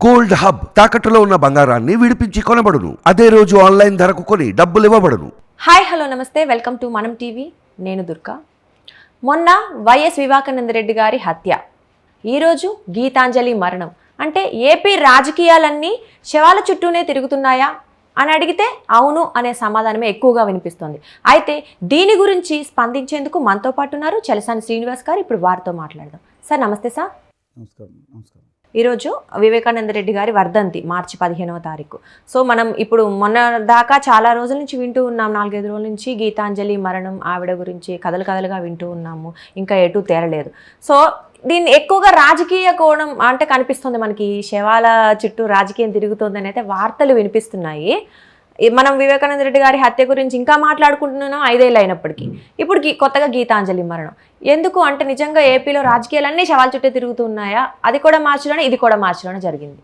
Gold hub తాకట్టులో ఉన్న బంగారాన్ని విడిపించి కొనబడును. అదే రోజు ఆన్లైన్ ధరకు కొని డబ్బులు ఇవ్వబడును. హాయ్ హలో నమస్తే, వెల్కమ్ టు మనం టీవీ. నేను దుర్గా. మొన్న వైఎస్ వివేకానంద రెడ్డి గారి హత్య, ఈరోజు గీతాంజలి మరణం. అంటే ఏపీ రాజకీయాలన్నీ శవాల చుట్టూనే తిరుగుతున్నాయా అని అడిగితే అవును అనే సమాధానమే ఎక్కువగా వినిపిస్తోంది. అయితే దీని గురించి స్పందించేందుకు మనతో పాటు ఉన్నారు చలసాని శ్రీనివాస్ గారు. ఇప్పుడు వారితో మాట్లాడదాం. సార్ నమస్తే. సార్ నమస్కారం. ఈరోజు వివేకానంద రెడ్డి గారి వర్ధంతి మార్చి 15వ తారీఖు. సో మనం ఇప్పుడు మొన్న దాకా చాలా రోజుల నుంచి వింటూ ఉన్నాం, 4-5 రోజుల నుంచి గీతాంజలి మరణం, ఆవిడ గురించి కథలుగా వింటూ ఉన్నాము. ఇంకా ఎటు తేరలేదు. సో దీన్ని ఎక్కువగా రాజకీయ కోణం అంటే కనిపిస్తుంది మనకి, శవాల చుట్టూ రాజకీయం తిరుగుతుందని అయితే వార్తలు వినిపిస్తున్నాయి. మనం వివేకానంద రెడ్డి గారి హత్య గురించి ఇంకా మాట్లాడుకుంటున్నాం 5 ఏళ్ళు అయినప్పటికీ. ఇప్పుడు కొత్తగా గీతాంజలి మరణం ఎందుకు అంటే, నిజంగా ఏపీలో రాజకీయాలన్నీ శవాల చుట్టే తిరుగుతున్నాయా? అది కూడా మార్చిలోనే, ఇది కూడా మార్చిలోనే జరిగింది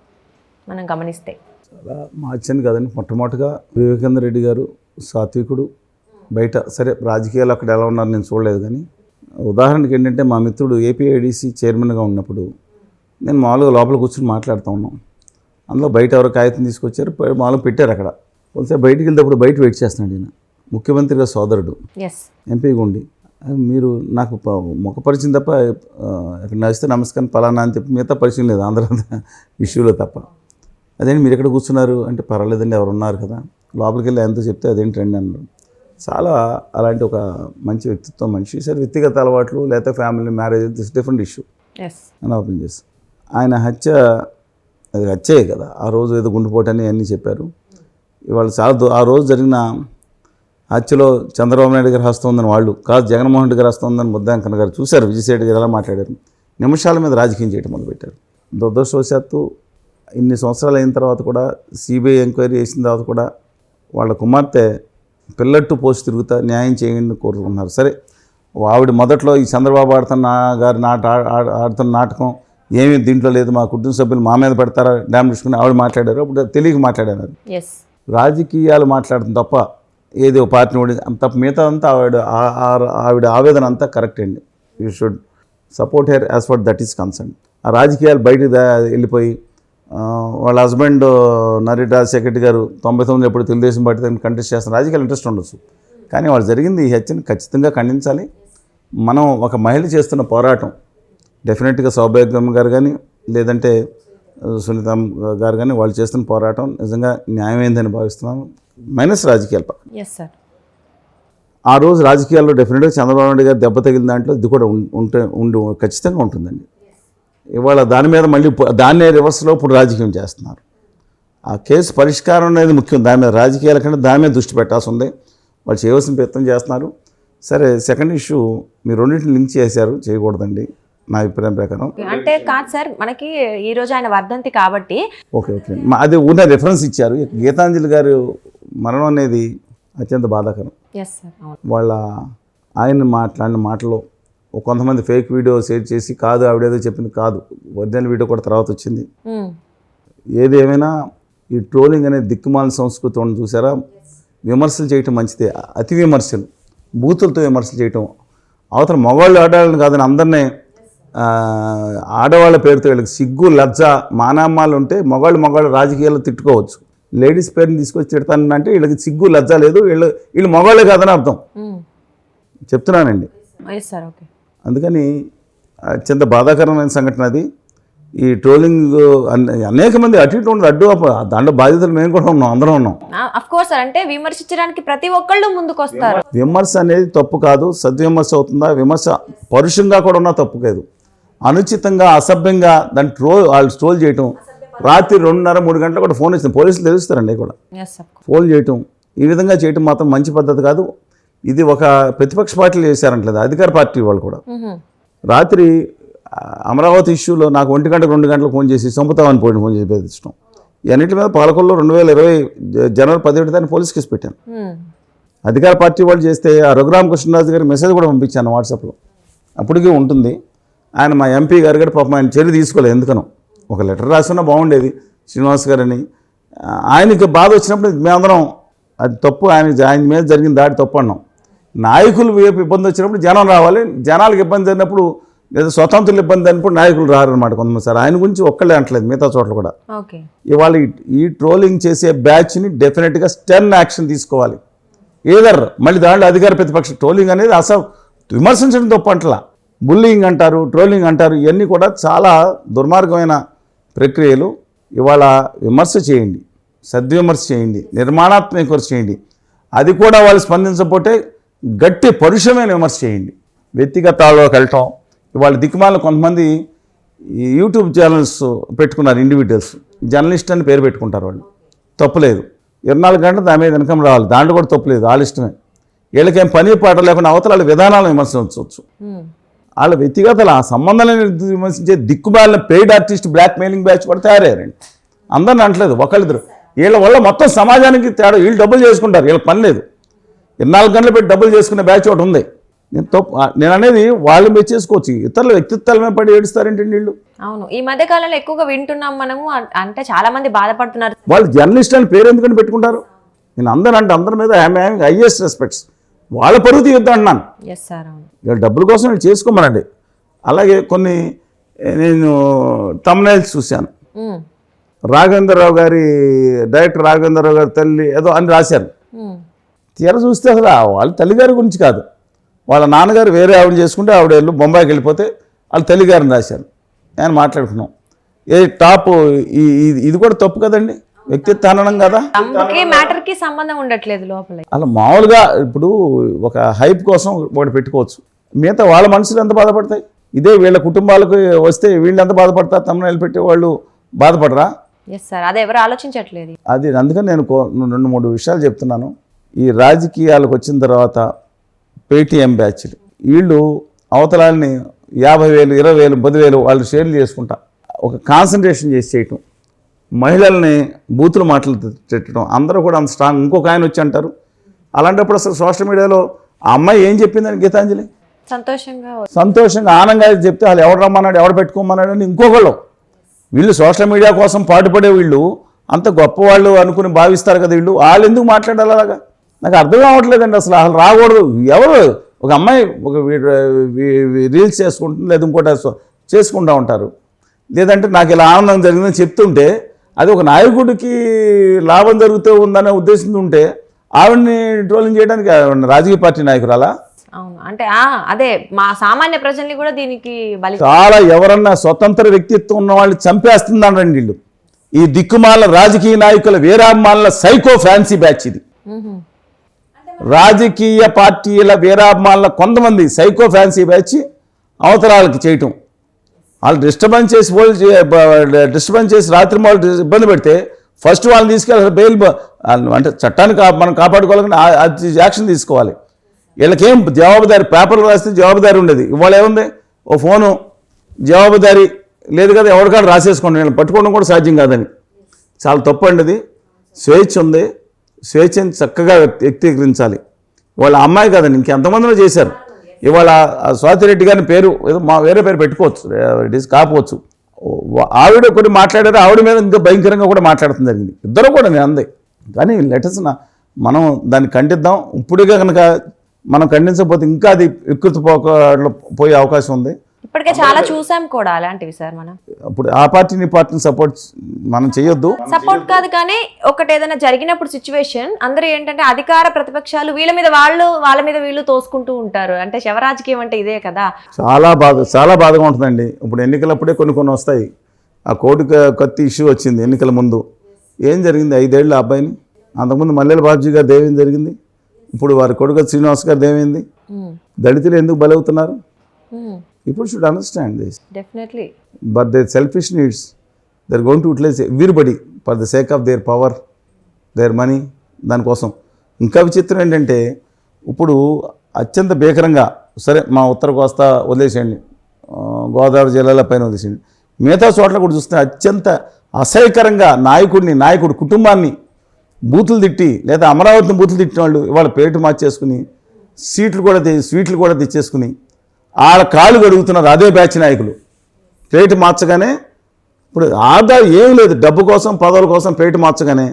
మనం గమనిస్తే. చాలా మార్చింది కదండి. మొట్టమొదటిగా వివేకానంద రెడ్డి గారు సాత్వికుడు. బయట సరే రాజకీయాలు అక్కడ ఎలా ఉన్నారు నేను చూడలేదు, కానీ ఉదాహరణకి ఏంటంటే మా మిత్రుడు ఏపీఐడిసి చైర్మన్గా ఉన్నప్పుడు నేను మామూలుగా లోపల కూర్చొని మాట్లాడుతూ ఉన్నాం. అందులో బయట ఎవరో కాగితం తీసుకొచ్చారు, మామూలుగా పెట్టారు అక్కడ. కొంచెం బయటికి వెళ్తేప్పుడు బయట వెయిట్ చేస్తున్నాడు ఈయన, ముఖ్యమంత్రిగా సోదరుడు, ఎంపీగా ఉండి. మీరు నాకు ముఖపరిచింది తప్ప ఇక్కడ నచ్చితే నమస్కారం పలానా అని చెప్పి మిగతా పరిచయం లేదు ఆంధ్ర ఇష్యూలో తప్ప. అదేంటి మీరు ఎక్కడ కూర్చున్నారు అంటే, పర్వాలేదండి ఎవరు ఉన్నారు కదా, లోపలికి వెళ్ళి ఎంతో చెప్తే అదేంటి రండి అన్నారు. చాలా అలాంటి ఒక మంచి వ్యక్తిత్వం మనిషి. సరే వ్యక్తిగత అలవాట్లు లేకపోతే family marriage this different issue అని ఓపెన్ చేసి, ఆయన హత్య అది హత్యే కదా. ఆ రోజు ఏదో గుండెపోటని అన్నీ చెప్పారు. ఇవాళ చాలా ఆ రోజు జరిగిన హత్యలో చంద్రబాబు నాయుడు గారు హస్తం ఉందని వాళ్ళు కాదు, జగన్మోహన్ రెడ్డి గారు హస్తం ఉందని ముద్దాంకన్ గారు చూశారు. విజయసాయి గారు ఎలా మాట్లాడారు, నిమిషాల మీద రాజకీయం చేయడం మొదలుపెట్టారు. దురదృష్టవశాత్తు ఇన్ని సంవత్సరాలు అయిన తర్వాత కూడా, సిబిఐ ఎంక్వైరీ చేసిన తర్వాత కూడా వాళ్ళ కుమార్తె పిల్లట్టు పోసి తిరుగుతా న్యాయం చేయండి కోరుకుంటున్నారు. సరే ఆవిడ మొదట్లో ఈ చంద్రబాబు ఆడుతున్న నాటకం ఏమీ దీంట్లో లేదు, మా కుటుంబ సభ్యులు మా మీద పెడతారా డ్యామ్ తీసుకుని ఆవిడ మాట్లాడారు. అప్పుడు తెలియక మాట్లాడారు. రాజకీయాలు మాట్లాడటం తప్ప ఏదో పార్టీని ఓడి తప్ప మిగతా అంతా ఆవిడ ఆవేదన అంతా కరెక్ట్ అండి. You should support her as far that is concern. ఆ రాజకీయాలు బయటకు వెళ్ళిపోయి వాళ్ళ హస్బెండ్ నర్రి రాజశేఖర్ రెడ్డి గారు 99 ఎప్పుడు తెలుగుదేశం పార్టీ కంటెస్ట్ చేస్తున్న రాజకీయాలు ఇంట్రెస్ట్ ఉండొచ్చు, కానీ వాళ్ళు జరిగింది ఈ హత్యని ఖచ్చితంగా ఖండించాలి. మనం ఒక మహిళ చేస్తున్న పోరాటం డెఫినెట్గా సౌభాగ్యం గారు కానీ లేదంటే సునీత గారు కానీ వాళ్ళు చేస్తున్న పోరాటం నిజంగా న్యాయమైందని భావిస్తున్నాను, మైనస్ రాజకీయాల పక్కన. ఆ రోజు రాజకీయాల్లో డెఫినెట్గా చంద్రబాబు నాయుడు గారు దెబ్బ తగిలిన దాంట్లో ఇది కూడా ఖచ్చితంగా ఉంటుందండి. ఇవాళ దాని మీద మళ్ళీ దాన్నే రివర్స్లో ఇప్పుడు రాజకీయం చేస్తున్నారు. ఆ కేసు పరిష్కారం అనేది ముఖ్యం, దాని మీద రాజకీయాల కంటే దాని మీద దృష్టి పెట్టాల్సి ఉంది. వాళ్ళు చేయవలసిన ప్రయత్నం చేస్తున్నారు. సరే సెకండ్ ఇష్యూ మీరు రెండింటిని లింక్ చేశారు, చేయకూడదండి నా అభిప్రాయం ప్రకారం. అంటే కాదు సార్, మనకి ఈ రోజు ఆయన వర్ధంతి కాబట్టి ఓకే అది ఉన్న రెఫరెన్స్ ఇచ్చారు. గీతాంజలి గారు మరణం అనేది అత్యంత బాధాకరం. వాళ్ళ ఆయన మాట్లాడిన మాటలో కొంతమంది ఫేక్ వీడియో షేర్ చేసి కాదు ఆవిడేదో చెప్పింది కాదు, ఒరిజినల్ వీడియో కూడా తర్వాత వచ్చింది. ఏది ఏమైనా ఈ ట్రోలింగ్ అనేది దిక్కుమాలిన సంస్కృతి ఉండడం చూసారా. విమర్శలు చేయటం మంచిదే, అతి విమర్శలు బూతులతో విమర్శలు చేయటం, అవతల మగవాళ్ళు ఆడాలని కాదని అందరినీ ఆడవాళ్ళ పేరుతో వీళ్ళకి సిగ్గు లజ్జ మానామ్మాలు ఉంటే మగవాళ్ళు రాజకీయాల్లో తిట్టుకోవచ్చు. లేడీస్ పేరుని తీసుకొచ్చి తిడతానంటే వీళ్ళకి సిగ్గు లజ్జ లేదు, వీళ్ళు మగవాళ్ళే కాదని అర్థం చెప్తున్నానండి. అందుకని అత్యంత బాధాకరమైన సంఘటన అది. ఈ ట్రోలింగ్ అనేక మంది అటు ఇటు ఉండదు, దాంట్లో బాధ్యతలు మేము కూడా ఉన్నాం, అందరం ఉన్నాం. అంటే విమర్శించడానికి ప్రతి ఒక్కళ్ళు ముందుకు వస్తారు. విమర్శ అనేది తప్పు కాదు, సద్విమర్శ అవుతుందా? విమర్శ పరుషంగా కూడా ఉన్నా తప్పు కాదు. అనుచితంగా అసభ్యంగా దాన్ని వాళ్ళు ట్రోల్ చేయటం, రాత్రి 2:30-3 గంటలు కూడా ఫోన్ వచ్చింది, పోలీసులు తెలుస్తారండి కూడా ఫోన్ చేయటం, ఈ విధంగా చేయటం మాత్రం మంచి పద్ధతి కాదు. ఇది ఒక ప్రతిపక్ష పార్టీలు చేశారంటలేదు, అధికార పార్టీ వాళ్ళు కూడా. రాత్రి అమరావతి ఇష్యూలో నాకు 1 గంట 2 గంటలకు ఫోన్ చేసి చంపుతామని ఫోన్ చేసి బెదిరించడం, ఇవన్నిటి మీద పాలకొల్లో 2020 జనవరి 17 దాన్ని పోలీస్ కేసు పెట్టాను. అధికార పార్టీ వాళ్ళు చేస్తే ఆ రఘురామకృష్ణరాజు గారికి మెసేజ్ కూడా పంపించాను వాట్సాప్లో, అప్పటికీ ఉంటుంది. ఆయన మా ఎంపీ గారు కూడా పాపం ఆయన చర్య తీసుకోలేదు, ఎందుకనో ఒక లెటర్ రాసినా బాగుండేది శ్రీనివాస్ గారని. ఆయనకి బాధ వచ్చినప్పుడు మేమందరం అది తప్పు, ఆయన మీద జరిగిన దాడి తప్పు అన్నాం. నాయకులు వైపు ఇబ్బంది వచ్చినప్పుడు జనం రావాలి, జనాలకు ఇబ్బంది జరిగినప్పుడు లేదా స్వతంత్రులు ఇబ్బంది అన్నప్పుడు నాయకులు రారనమాట కొంతమంది. సార్ ఆయన గురించి ఒక్కళ్ళే అంటలేదు, మిగతా చోట్ల కూడా. ఓకే. ఇవాళ ఈ ట్రోలింగ్ చేసే బ్యాచ్ని డెఫినెట్గా స్టర్న్ యాక్షన్ తీసుకోవాలి. ఏదర్ మళ్ళీ దాంట్లో అధికార ప్రతిపక్ష ట్రోలింగ్ అనేది అసలు విమర్శించడం తప్పంటలా, బుల్లింగ్ అంటారు, ట్రోలింగ్ అంటారు, ఇవన్నీ కూడా చాలా దుర్మార్గమైన ప్రక్రియలు. ఇవాళ విమర్శ చేయండి, సద్విమర్శ చేయండి, నిర్మాణాత్మక విమర్శ చేయండి. అది కూడా వాళ్ళు స్పందించకపోతే గట్టి పరుషమైన విమర్శ చేయండి. వ్యక్తిగతాల్లోకి వెళ్ళటం, ఇవాళ దిక్కుమాల కొంతమంది ఈ యూట్యూబ్ ఛానల్స్ పెట్టుకున్నారు, ఇండివిజువల్స్ జర్నలిస్ట్ అని పేరు పెట్టుకుంటారు. వాళ్ళు తప్పులేదు, 24 గంటలు దాని మీద ఇన్కమ్ రావాలి, దాంట్లో కూడా తప్పులేదు, వాళ్ళ ఇష్టమే. వీళ్ళకేం పని పాట లేకుండా అవతల వాళ్ళ విధానాలను విమర్శించవచ్చు. వాళ్ళ వ్యక్తిగతలు ఆ సంబంధాలను విమర్శించే దిక్కుమాలిన paid artist blackmailing batch కూడా తయారయ్యారండి. అందరిని అంటలేదు, ఒకళ్ళిద్దరు. వీళ్ళ వల్ల మొత్తం సమాజానికి తేడా. వీళ్ళు డబ్బులు చేసుకుంటారు, వీళ్ళ పని లేదు. 24 గంటలు పెట్టి డబ్బులు చేసుకునే బ్యాచ్ ఒకటి ఉంది. నేను అనేది వాళ్ళు మీరు చేసుకోవచ్చు, ఇతరుల వ్యక్తిత్వాల మీద పడి ఏడుస్తారేంటండి వీళ్ళు. అవును, ఈ మధ్య కాలంలో ఎక్కువగా వింటున్నాం మనము. అంటే చాలా మంది బాధపడుతున్నారు. వాళ్ళు జర్నలిస్ట్ అని పేరు ఎందుకని పెట్టుకుంటారు? నేను అందరి మీద హైయెస్ట్ రెస్పెక్ట్స్. వాళ్ళ పరువు తీయొద్దు అంటున్నాను. ఎస్ సార్, అవును. వీళ్ళ డబ్బుల కోసం వీళ్ళు చేసుకోమనండి. అలాగే కొన్ని నేను తమ్నైల్స్ చూశాను. రాఘవేంద్రరావు గారి డైరెక్టర్ రాఘవేంద్రరావు గారి తల్లి ఏదో అని రాశారు. తీర చూస్తే అసలు వాళ్ళ తల్లిగారి గురించి కాదు, వాళ్ళ నాన్నగారు వేరే ఆవిడ చేసుకుంటే ఆవిడ బొంబాయికి వెళ్ళిపోతే వాళ్ళ తల్లిగారిని రాశారు. నేను మాట్లాడుకున్నాం, ఏ టాప్ ఇది కూడా తప్పు కదండి, వ్యక్తిత్వ హననం కదా. మ్యాటర్కి సంబంధం ఉండట్లేదు లోపల. అలా మామూలుగా ఇప్పుడు ఒక హైప్ కోసం ఒకటి పెట్టుకోవచ్చు, మిగతా వాళ్ళ మనసులు ఎంత బాధపడతాయి. ఇదే వీళ్ళ కుటుంబాలకు వస్తే వీళ్ళు ఎంత బాధపడతారు, తమ్ముళ్ళు పెట్టే వాళ్ళు బాధపడరా? ఎస్ సార్, అదే ఎవరు ఆలోచించట్లేదు. అది అందుకని నేను 2-3 విషయాలు చెప్తున్నాను. ఈ రాజకీయాలకు వచ్చిన తర్వాత పేటీఎం బ్యాచ్లు వీళ్ళు అవతలాన్ని 50,000, 20,000, 10,000 వాళ్ళు షేర్లు చేసుకుంటా ఒక కాన్సన్ట్రేషన్ చేసి చేయటం, మహిళల్ని బూతులు మాటలు తిట్టడం, అందరూ కూడా అంత స్ట్రాంగ్. ఇంకొక ఆయన వచ్చి అంటారు, అలాంటప్పుడు అసలు సోషల్ మీడియాలో ఆ అమ్మాయి ఏం చెప్పిందని గీతాంజలి సంతోషంగా ఆనందంగా చెప్తే వాళ్ళు ఎవడు రమ్మన్నాడు, ఎవడు పెట్టుకోమన్నాడు అని ఇంకొకళ్ళు. వీళ్ళు సోషల్ మీడియా కోసం పాటుపడే వీళ్ళు అంత గొప్పవాళ్ళు అనుకుని భావిస్తారు కదా వీళ్ళు. వాళ్ళు ఎందుకు మాట్లాడాలి అలాగా? నాకు అర్థం కావట్లేదండి అసలు. రాకూడదు. ఎవరు ఒక అమ్మాయి ఒక రీల్స్ చేసుకుంటుంది, లేదా ఇంకోటి చేసుకుంటూ ఉంటారు, లేదంటే నాకు ఇలా ఆనందం జరిగిందని చెప్తుంటే అది ఒక నాయకుడికి లాభం జరుగుతూ ఉందనే ఉద్దేశంతో ఉంటే ఆవిడని ట్రోలింగ్ చేయడానికి రాజకీయ పార్టీ నాయకురాలా? అవును, అంటే అదే మా సామాన్య ప్రజల్ని కూడా దీనికి చాలా ఎవరన్నా స్వతంత్ర వ్యక్తిత్వం ఉన్న వాళ్ళు చంపేస్తుందండి వీళ్ళు. ఈ దిక్కుమాల రాజకీయ నాయకుల వీరాభిమానుల సైకో ఫ్యాన్సీ బ్యాచ్ ఇది. రాజకీయ పార్టీల వీరాభిమానుల కొంతమంది సైకో ఫ్యాన్సీ బ్యాచ్ అవతరాలకి చేయటం, వాళ్ళు డిస్టర్బెన్స్ చేసి రాత్రి వాళ్ళు ఇబ్బంది పెడితే ఫస్ట్ వాళ్ళని తీసుకెళ్ళి బెయిల్ అంటే చట్టాన్ని మనం కాపాడుకోవాలని యాక్షన్ తీసుకోవాలి. వీళ్ళకేం జవాబుదారి, పేపర్లు రాస్తే జవాబుదారి ఉండేది, ఇవాళ ఏముంది, ఓ ఫోను జవాబుదారి లేదు కదా, ఎవరికాడు రాసేసుకోండి. వీళ్ళని పట్టుకోవడం కూడా సాధ్యం కాదని. చాలా తప్పు అండి అది. స్వేచ్ఛ ఉంది, స్వేచ్ఛని చక్కగా వ్యక్తీకరించాలి. వాళ్ళ అమ్మాయి కదండి, ఇంకెంతమందిలో చేశారు. ఇవాళ స్వాతిరెడ్డి గారిని పేరు ఏదో వేరే పేరు పెట్టుకోవచ్చు, ఇట్ ఈస్ కాకపోవచ్చు. ఆవిడ కొన్ని మాట్లాడారు, ఆవిడ మీద ఇంకా భయంకరంగా కూడా మాట్లాడటం జరిగింది. ఇద్దరు కూడా నేను అందే. కానీ లెటర్స్ మనం దాన్ని ఖండిద్దాం. ఇప్పుడుగా కనుక మనం ఖండించకపోతే ఇంకా అది వికృతి పోయే అవకాశం ఉంది. ఇప్పటికే చాలా చూసాం కూడా అలాంటివి సార్. మనం అప్పుడు ఆ పార్టీని సపోర్ట్ మనం చేయొద్దు. సపోర్ట్ కాదు, కానీ ఒకటి ఏదైనా జరిగినప్పుడు సిచ్యువేషన్ అందరూ ఏంటంటే అధికార ప్రతిపక్షాలు వీళ్ళ మీద వాళ్ళ మీద వీళ్ళు తోసుకుంటూ ఉంటారు. అంటే శవరాజకీయం అంటే ఇదే కదా. చాలా బాధగా ఉంటుందండి. ఇప్పుడు ఎన్నికలప్పుడే కొన్ని వస్తాయి. ఆ కోర్టు కత్తి ఇష్యూ వచ్చింది ఎన్నికల ముందు. ఏం జరిగింది? 5 ఏళ్ళు ఆ అబ్బాయిని. అంతకుముందు మల్లెల బాబుజీ గారు దేవేం జరిగింది. ఇప్పుడు వారి కొడుకు శ్రీనివాస్ గారు దేమైంది. దళితులు ఎందుకు బలవుతున్నారు? People should understand this. Definitely. But their selfish needs, they're going to utilize everybody for the sake of their power, their money. దానికోసం ఇంకా విచిత్రం ఏంటంటే ఇప్పుడు అత్యంత భీకరంగా, సరే మా ఉత్తర కోస్తా వదిలేసేయండి, గోదావరి జిల్లాల పైన వదిలేసేయండి, మిగతా చోట్ల కూడా చూస్తే అత్యంత అసహ్యకరంగా నాయకుడు కుటుంబాన్ని బూతులు తిట్టి, లేదా అమరావతిని బూతులు తిట్టిన వాళ్ళు ఇవాళ పేటు మార్చేసుకుని స్వీట్లు కూడా తెచ్చేసుకుని వాళ్ళ కాళ్ళు గడుగుతున్నారు. అదే బ్యాచ్ నాయకులు ప్లేటు మార్చగానే, ఇప్పుడు ఆదాయం ఏం లేదు, డబ్బు కోసం పదవుల కోసం ప్లేటు మార్చగానే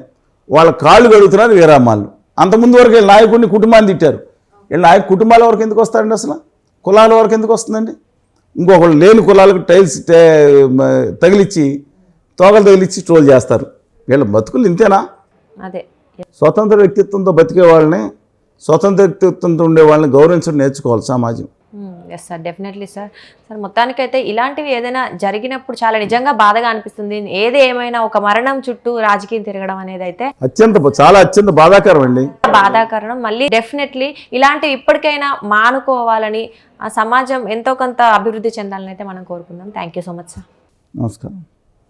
వాళ్ళ కాళ్ళు గడుగుతున్నారు వీరామ్మాళ్ళు. అంతకుముందు వరకు వీళ్ళ నాయకుడిని కుటుంబాన్ని తిట్టారు. వీళ్ళ కుటుంబాల వరకు ఎందుకు వస్తారండి? అసలు కులాల వరకు ఎందుకు వస్తుందండి? ఇంకొకళ్ళు లేని కులాలకు టైల్స్ తగిలిచ్చి తోకలు తగిలిచ్చి ట్రోల్ చేస్తారు. వీళ్ళ బతుకులు ఇంతేనా? అదే స్వతంత్ర వ్యక్తిత్వంతో బతికే వాళ్ళని, స్వతంత్ర వ్యక్తిత్వంతో ఉండే వాళ్ళని గౌరవించడం నేర్చుకోవాలి సమాజం. Yes sir, definitely sir. Sir మొత్తానికైతే ఇలాంటివి ఏదైనా జరిగినప్పుడు చాలా నిజంగా బాధగా అనిపిస్తుంది. ఏది ఏమైనా ఒక మరణం చుట్టూ రాజకీయం తిరగడం అనేది అయితే చాలా అత్యంత బాధాకరం అండి, బాధాకరణం. మళ్ళీ డెఫినెట్లీ ఇలాంటివి ఇప్పటికైనా మానుకోవాలని, ఆ సమాజం ఎంతో కొంత అభివృద్ధి చెందాలని అయితే మనం కోరుకుందాం. Thank you so much sir. నమస్కారం.